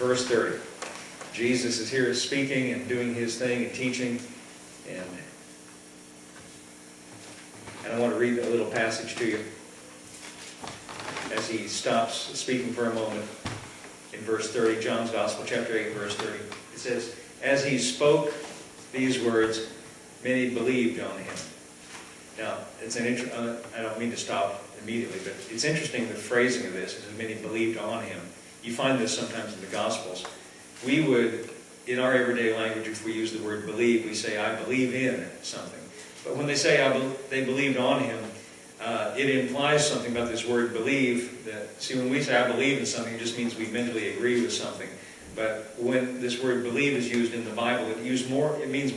verse 30. Jesus is here speaking and doing his thing and teaching. And I want to read a little passage to you as he stops speaking for a moment in verse 30, John's Gospel, chapter 8, verse 30. It says, "As he spoke these words, many believed on him." Now, it's an I don't mean to stop immediately, but it's interesting the phrasing of this, is many believed on him. You find this sometimes in the Gospels. We would, in our everyday language, if we use the word believe, we say, I believe in something. But when they say they believed on him, it implies something about this word believe. See, when we say I believe in something, it just means we mentally agree with something. But when this word believe is used in the Bible, it means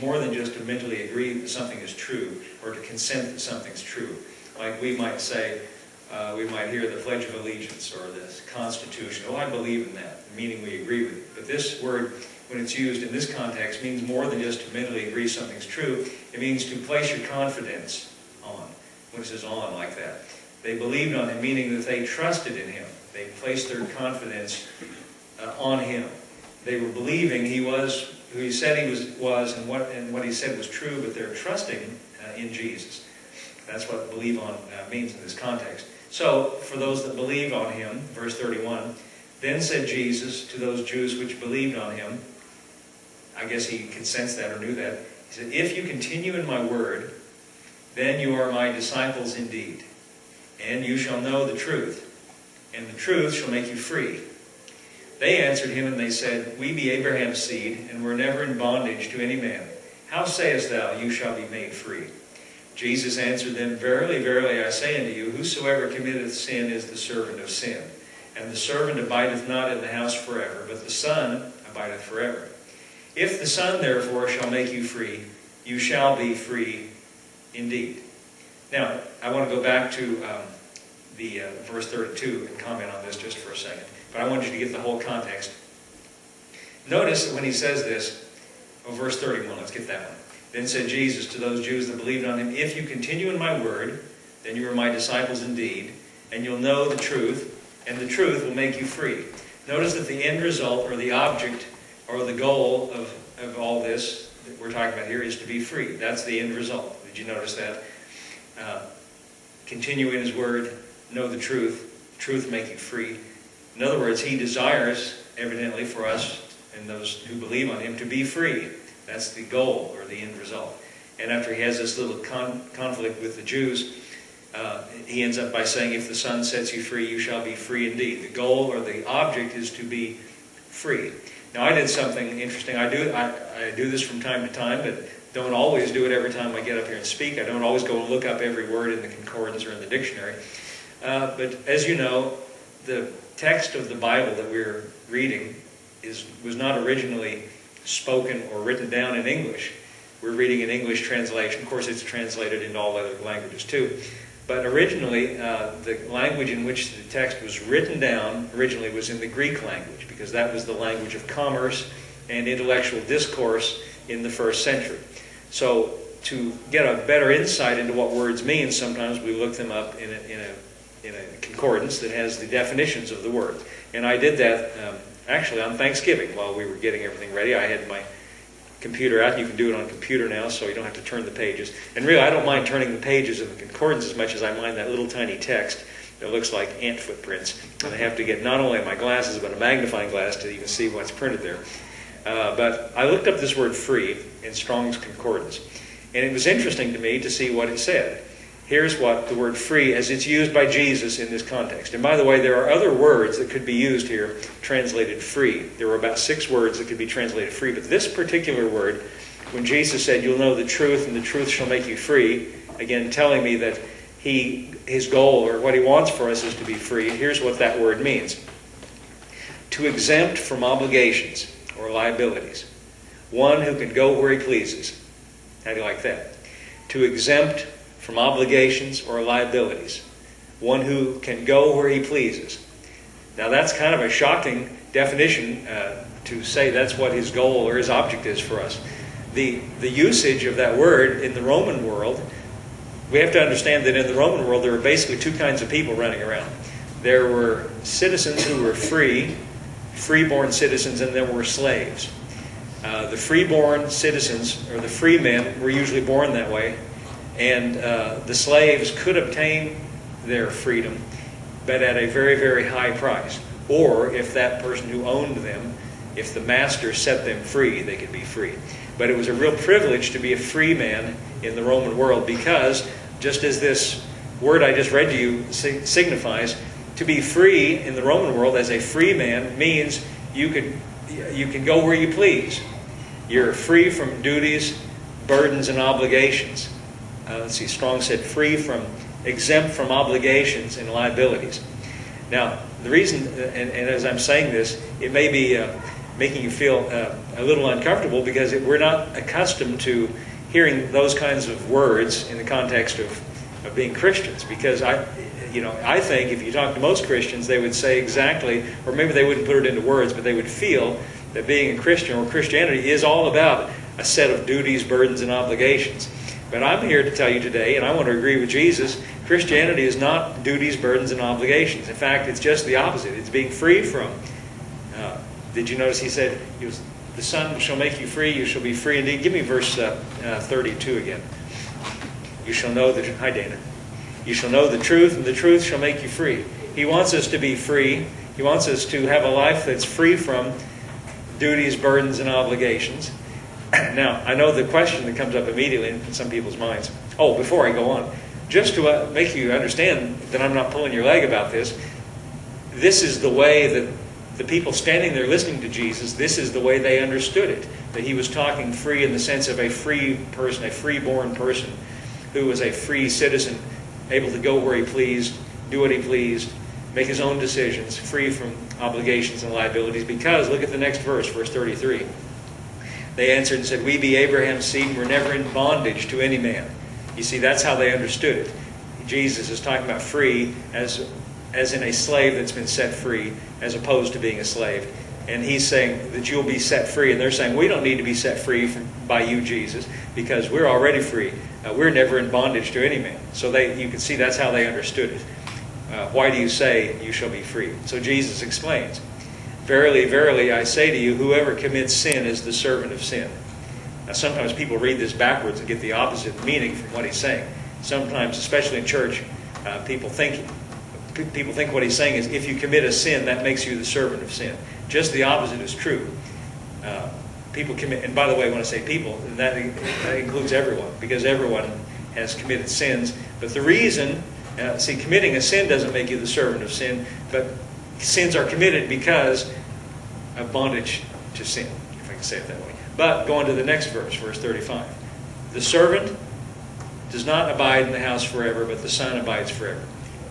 more than just to mentally agree that something is true, or to consent that something's true. Like we might say, we might hear the Pledge of Allegiance or the Constitution. Oh, I believe in that, meaning we agree with it. But this word, when it's used in this context, means more than just to mentally agree something's true. It means to place your confidence on. When it says on like that. They believed on him, meaning that they trusted in him. They placed their confidence on him. They were believing he was who he said he was and what he said was true, but they're trusting in Jesus. That's what believe on means in this context. So, for those that believed on him, verse 31, then said Jesus to those Jews which believed on him, I guess he could sense that or knew that, he said, if you continue in my word, then you are my disciples indeed, and you shall know the truth, and the truth shall make you free. They answered him, and they said, we be Abraham's seed, and were never in bondage to any man. How sayest thou, you shall be made free? Jesus answered them, verily, verily, I say unto you, whosoever committeth sin is the servant of sin. And the servant abideth not in the house forever, but the Son abideth forever. If the Son, therefore, shall make you free, you shall be free indeed. Now, I want to go back to the verse 32 and comment on this just for a second. But I want you to get the whole context. Notice that when he says this, verse 31, let's get that one. Then said Jesus to those Jews that believed on him, if you continue in my word, then you are my disciples indeed, and you'll know the truth, and the truth will make you free. Notice that the end result, or the object, or the goal of all this that we're talking about here is to be free. That's the end result. Did you notice that? Continue in his word, know the truth make you free. In other words, he desires, evidently, for us and those who believe on him to be free. That's the goal, or the end result. And after he has this little conflict with the Jews, he ends up by saying, if the Son sets you free, you shall be free indeed. The goal, or the object, is to be free. Now, I did something interesting. I do this from time to time, but don't always do it every time I get up here and speak. I don't always go and look up every word in the concordance or in the dictionary. But as you know, the text of the Bible that we're reading was not originally spoken or written down in English. We're reading an English translation. Of course, it's translated into all other languages too. But originally, the language in which the text was written down originally was in the Greek language, because that was the language of commerce and intellectual discourse in the first century. So to get a better insight into what words mean, sometimes we look them up in a concordance that has the definitions of the words. And I did that actually on Thanksgiving while we were getting everything ready. I had my computer out. You can do it on a computer now, so you don't have to turn the pages. And really, I don't mind turning the pages of the concordance as much as I mind that little tiny text that looks like ant footprints. And I have to get not only my glasses, but a magnifying glass to even see what's printed there. But I looked up this word free in Strong's Concordance. And it was interesting to me to see what it said. Here's what the word free, as it's used by Jesus in this context. And by the way, there are other words that could be used here, translated free. There were about 6 words that could be translated free. But this particular word, when Jesus said, you'll know the truth, and the truth shall make you free, again, telling me that his goal, or what he wants for us, is to be free. Here's what that word means. To exempt from obligations or liabilities. One who can go where he pleases. How do you like that? To exempt from obligations or liabilities. One who can go where he pleases. Now that's kind of a shocking definition to say that's what his goal or his object is for us. The usage of that word in the Roman world, we have to understand that in the Roman world there were basically 2 kinds of people running around. There were citizens who were free freeborn citizens, and there were slaves. The freeborn citizens, or the free men, were usually born that way, and the slaves could obtain their freedom, but at a very, very high price. Or if that person who owned them, if the master set them free, they could be free. But it was a real privilege to be a free man in the Roman world, because just as this word I just read to you signifies, to be free in the Roman world as a free man means you can go where you please. You're free from duties, burdens, and obligations. Let's see, Strong said exempt from obligations and liabilities. Now, the reason, and as I'm saying this, it may be making you feel a little uncomfortable, because we're not accustomed to hearing those kinds of words in the context of being Christians. Because I think if you talk to most Christians, they would say exactly, or maybe they wouldn't put it into words, but they would feel that being a Christian or Christianity is all about a set of duties, burdens, and obligations. But I'm here to tell you today, and I want to agree with Jesus, Christianity is not duties, burdens, and obligations. In fact, it's just the opposite. It's being free from. Did you notice he said, the Son shall make you free, you shall be free indeed. Give me verse 32 again. You shall know the... Hi, Dana. You shall know the truth, and the truth shall make you free. He wants us to be free. He wants us to have a life that's free from duties, burdens, and obligations. Now, I know the question that comes up immediately in some people's minds. Oh, before I go on, just to make you understand that I'm not pulling your leg about this, this is the way that the people standing there listening to Jesus, this is the way they understood it. That he was talking free in the sense of a free person, a free-born person who was a free citizen, able to go where he pleased, do what he pleased, make his own decisions, free from obligations and liabilities. Because, look at the next verse, verse 33. They answered and said, we be Abraham's seed and were never in bondage to any man. You see, that's how they understood it. Jesus is talking about free as in a slave that's been set free, as opposed to being a slave. And he's saying that you'll be set free. And they're saying, we don't need to be set free by you, Jesus, because we're already free. We're never in bondage to any man. So you can see that's how they understood it. Why do you say you shall be free? So Jesus explains, verily, verily, I say to you, whoever commits sin is the servant of sin. Now, sometimes people read this backwards and get the opposite meaning from what he's saying. Sometimes, especially in church, people think what he's saying is, if you commit a sin, that makes you the servant of sin. Just the opposite is true. People commit, and by the way, when I say people, that includes everyone, because everyone has committed sins. But the reason, committing a sin doesn't make you the servant of sin, but sins are committed because of bondage to sin, if I can say it that way. But go on to the next verse, verse 35. The servant does not abide in the house forever, but the Son abides forever.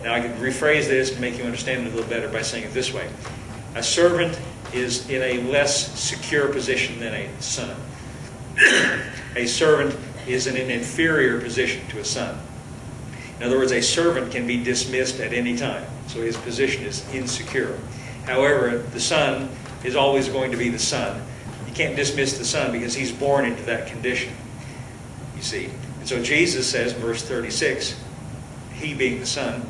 Now I can rephrase this to make you understand it a little better by saying it this way. A servant is in a less secure position than a son. A servant is in an inferior position to a son. In other words, a servant can be dismissed at any time, so his position is insecure. However, the son is always going to be the son. You can't dismiss the son because he's born into that condition, you see. And so Jesus says in verse 36, he being the son,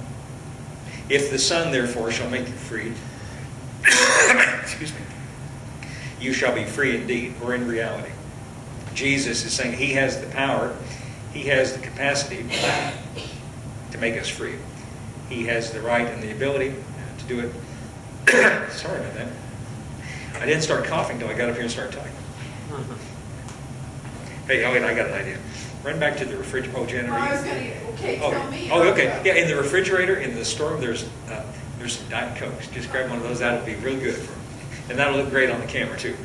if the Son therefore shall make you free, excuse me, you shall be free indeed, or in reality. Jesus is saying he has the power, he has the capacity to make us free. He has the right and the ability to do it. Sorry about that. I didn't start coughing until I got up here and started talking. Hey, wait, I got an idea. Run back to the refrigerator. Oh, Janet, I was going to, tell me. Oh, okay. Yeah, in the refrigerator, in the store, there's some Diet Cokes. Just grab one of those. That'll be real good. And that'll look great on the camera, too.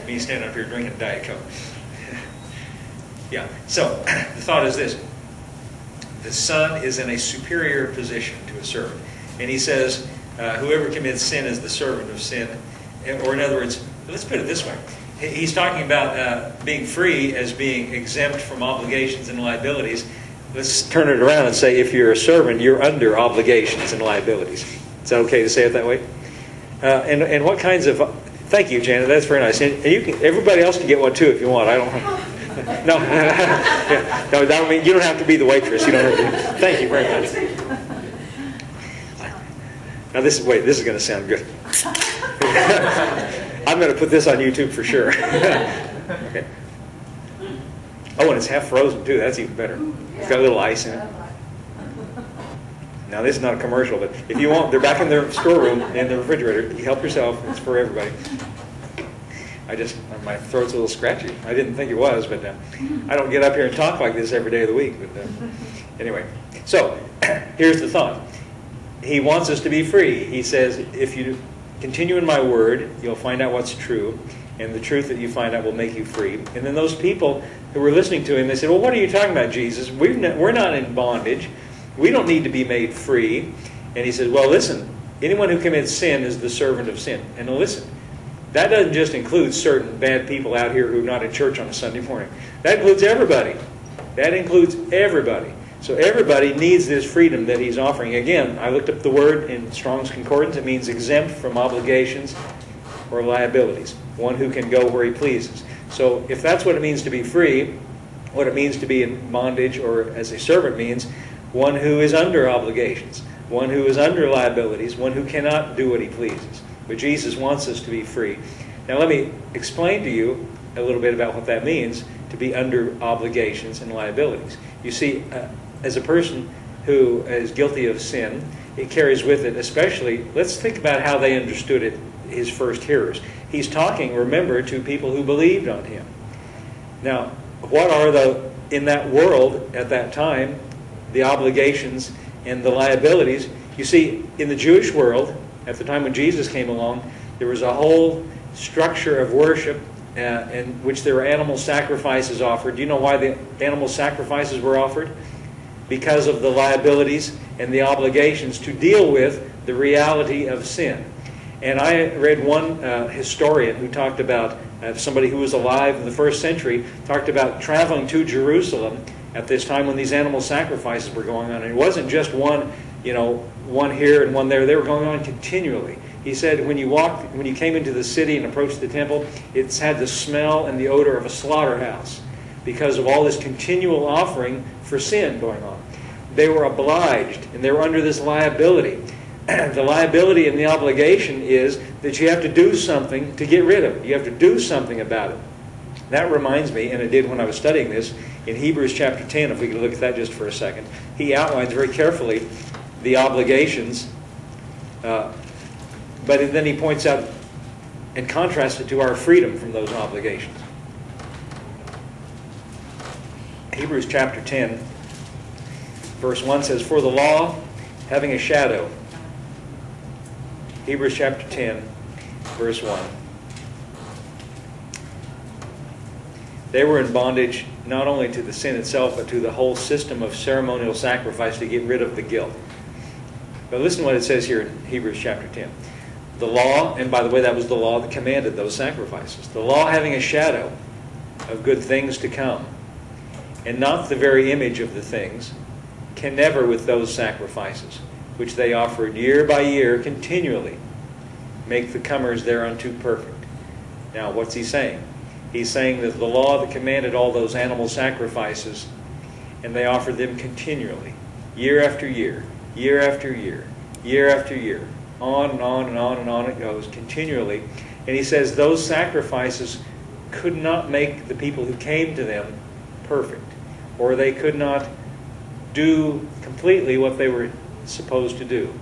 Me standing up here drinking Diet Coke. Yeah, so the thought is this. The son is in a superior position to a servant. And he says, whoever commits sin is the servant of sin. Or in other words, let's put it this way. He's talking about being free as being exempt from obligations and liabilities. Let's turn it around and say if you're a servant, you're under obligations and liabilities. Is that okay to say it that way? And what kinds of... Thank you, Janet. That's very nice. And you can, everybody else can get one too if you want. I don't... No. Yeah. No, that mean you don't have to be the waitress. You don't have to. Thank you very much. Now this is going to sound good. I'm going to put this on YouTube for sure. Okay. Oh, and it's half frozen too. That's even better. It's got a little ice in it. Now, this is not a commercial, but if you want, they're back in their storeroom in the refrigerator. You help yourself. It's for everybody. My throat's a little scratchy. I didn't think it was, but I don't get up here and talk like this every day of the week. But anyway, so here's the thought. He wants us to be free. He says, if you continue in my word, you'll find out what's true, and the truth that you find out will make you free. And then those people who were listening to him, they said, well, what are you talking about, Jesus? We're not in bondage. We don't need to be made free. And he said, well, listen, anyone who commits sin is the servant of sin. And listen, that doesn't just include certain bad people out here who are not at church on a Sunday morning. That includes everybody. That includes everybody. So everybody needs this freedom that he's offering. Again, I looked up the word in Strong's Concordance. It means exempt from obligations or liabilities. One who can go where he pleases. So if that's what it means to be free, what it means to be in bondage, or as a servant means, one who is under obligations, one who is under liabilities, one who cannot do what he pleases. But Jesus wants us to be free. Now let me explain to you a little bit about what that means, to be under obligations and liabilities. You see, as a person who is guilty of sin, it carries with it, especially, let's think about how they understood it, his first hearers. He's talking, remember, to people who believed on him. Now, what are in that world at that time, the obligations and the liabilities? You see, in the Jewish world, at the time when Jesus came along, there was a whole structure of worship in which there were animal sacrifices offered. Do you know why the animal sacrifices were offered? Because of the liabilities and the obligations to deal with the reality of sin. And I read one historian who talked about, somebody who was alive in the first century, talked about traveling to Jerusalem at this time when these animal sacrifices were going on. And it wasn't just one here and one there. They were going on continually. He said when you came into the city and approached the temple, it's had the smell and the odor of a slaughterhouse because of all this continual offering for sin going on. They were obliged, and they were under this liability. The liability and the obligation is that you have to do something to get rid of it. You have to do something about it. That reminds me, and it did when I was studying this, in Hebrews chapter 10, if we could look at that just for a second, he outlines very carefully the obligations, but then he points out and contrasts it to our freedom from those obligations. Hebrews chapter 10, verse 1 says, for the law, having a shadow. Hebrews chapter 10, verse 1. They were in bondage not only to the sin itself, but to the whole system of ceremonial sacrifice to get rid of the guilt. But listen to what it says here in Hebrews chapter 10. The law, and by the way, that was the law that commanded those sacrifices. The law having a shadow of good things to come, and not the very image of the things, can never with those sacrifices, which they offered year by year continually, make the comers thereunto perfect. Now, what's he saying? He's saying that the law that commanded all those animal sacrifices, and they offered them continually, year after year, year after year, year after year, on and on and on and on it goes, continually. And he says those sacrifices could not make the people who came to them perfect, or they could not do completely what they were supposed to do.